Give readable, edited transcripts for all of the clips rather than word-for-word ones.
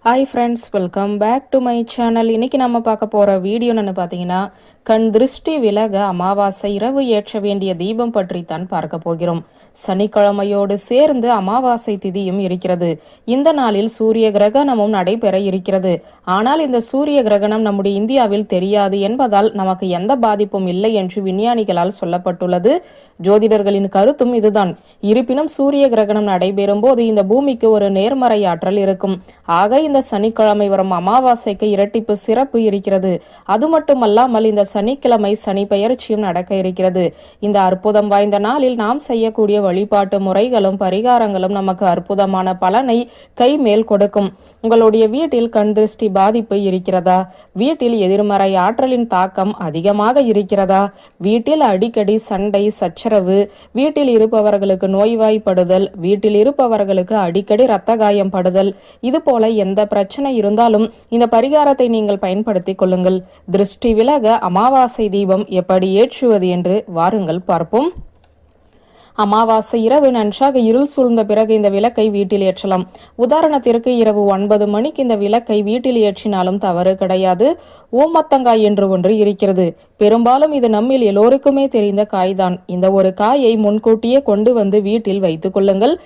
Hi friends, welcome back to my channel. இன்றைக்கி நம்ம பார்க்க போகிற வீடியோ என்னென்னு பார்த்தீங்கன்னா, கண் திருஷ்டி விலக அமாவாசை இரவு ஏற்ற வேண்டிய தீபம் பற்றித்தான் பார்க்க போகிறோம். சனிக்கிழமையோடு சேர்ந்து அமாவாசை திதியும் இருக்கிறது. இந்த நாளில் சூரிய கிரகணமும் நடைபெற இருக்கிறது. ஆனால் இந்த சூரிய கிரகணம் நம்முடைய இந்தியாவில் தெரியாது என்பதால் நமக்கு எந்த பாதிப்பும் இல்லை என்று விஞ்ஞானிகளால் சொல்லப்பட்டுள்ளது. ஜோதிடர்களின் கருத்தும் இதுதான். இருப்பினும் சூரிய கிரகணம் நடைபெறும் போது இந்த பூமிக்கு ஒரு நேர்மறை ஆற்றல் இருக்கும். ஆக இந்த சனிக்கிழமை வரும் அமாவாசைக்கு இரட்டிப்பு சிறப்பு இருக்கிறது. அது மட்டுமல்லாமல் இந்த சனிக்கிழமை சனி பெயர்ச்சியும் நடக்க இருக்கிறது. இந்த அற்புதம் வாய்ந்த நாளில் நாம் செய்யக்கூடிய வழிபாட்டு முறைகளும் பரிகாரங்களும் நமக்கு அற்புதமான பலனை கைமேல் கொடுக்கும். உங்களுடைய வீட்டில் கண் திருஷ்டி பாதிப்பு இருக்கிறதா? வீட்டில் எதிர்மறை ஆற்றலின் தாக்கம் அதிகமாக இருக்கிறதா? வீட்டில் அடிக்கடி சண்டை சச்சரவு, வீட்டில் இருப்பவர்களுக்கு நோய்வாய்ப்படுதல், வீட்டில் இருப்பவர்களுக்கு அடிக்கடி இரத்த காயம் படுதல், இது போல எந்த பிரச்சனை இருந்தாலும் இந்த பரிகாரத்தை நீங்கள் பயன்படுத்திக் கொள்ளுங்கள். திருஷ்டி விலக அமாவாசை தீபம் எப்படி ஏற்றுவது என்று வாருங்கள் பார்ப்போம். அமாவாசை இரவு நன்றாக இருள் சூழ்ந்த பிறகு இந்த விளக்கை வீட்டில் ஏற்றலாம். உதாரணத்திற்கு இரவு 9 மணிக்கு இந்த விளக்கை வீட்டில் ஏற்றினாலும் தவறு கிடையாது. ஓமத்தங்காய் என்று ஒன்று இருக்கிறது. பெரும்பாலும் இது நம்மில் எல்லோருக்குமே தெரிந்த காய்தான். இந்த ஒரு காயை முன்கூட்டியே கொண்டு வந்து வீட்டில் வைத்துக் கொள்ளுங்கள்.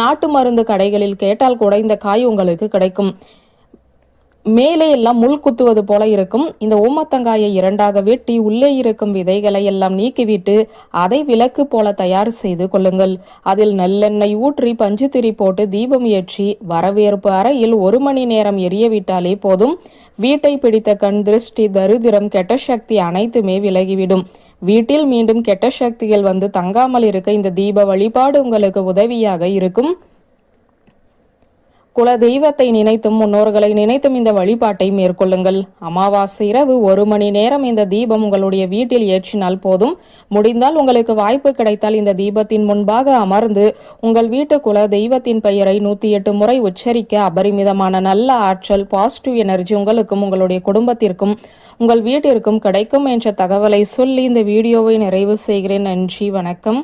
நாட்டு மருந்து கடைகளில் கேட்டால் கூட இந்த காய் உங்களுக்கு கிடைக்கும். மேலே எல்லாம் முள் குத்துவது போல இருக்கும். இந்த ஓமத்தங்காயை 2ஆக வெட்டி உள்ளே இருக்கும் விதைகளை எல்லாம் நீக்கிவிட்டு அதை விளக்கு போல தயார் செய்து கொள்ளுங்கள். அதில் நல்லெண்ணெய் ஊற்றி பஞ்சுத்திரி போட்டு தீபம் ஏற்றி வரவேற்பு அறையில் 1 மணி நேரம் எரிய விட்டாலே போதும். வீட்டை பிடித்த கண் திருஷ்டி, தரித்திரம், கெட்ட சக்தி அனைத்துமே விலகிவிடும். வீட்டில் மீண்டும் கெட்ட சக்திகள் வந்து தங்காமல் இருக்க இந்த தீப வழிபாடு உங்களுக்கு உதவியாக இருக்கும். குல தெய்வத்தை நினைத்தும் முன்னோர்களை நினைத்தும் இந்த வழிபாட்டை மேற்கொள்ளுங்கள். அமாவாசை இரவு 1 மணி நேரம் இந்த தீபம் உங்களுடைய வீட்டில் ஏற்றினால் போதும். முடிந்தால் உங்களுக்கு வாய்ப்பு கிடைத்தால் இந்த தீபத்தின் முன்பாக அமர்ந்து உங்கள் வீட்டு குல தெய்வத்தின் பெயரை 108 முறை உச்சரிக்க அபரிமிதமான நல்ல ஆற்றல், பாசிட்டிவ் எனர்ஜி உங்களுக்கும் உங்களுடைய குடும்பத்திற்கும் உங்கள் வீட்டிற்கும் கிடைக்கும் என்ற தகவலை சொல்லி இந்த வீடியோவை நிறைவு செய்கிறேன். நன்றி, வணக்கம்.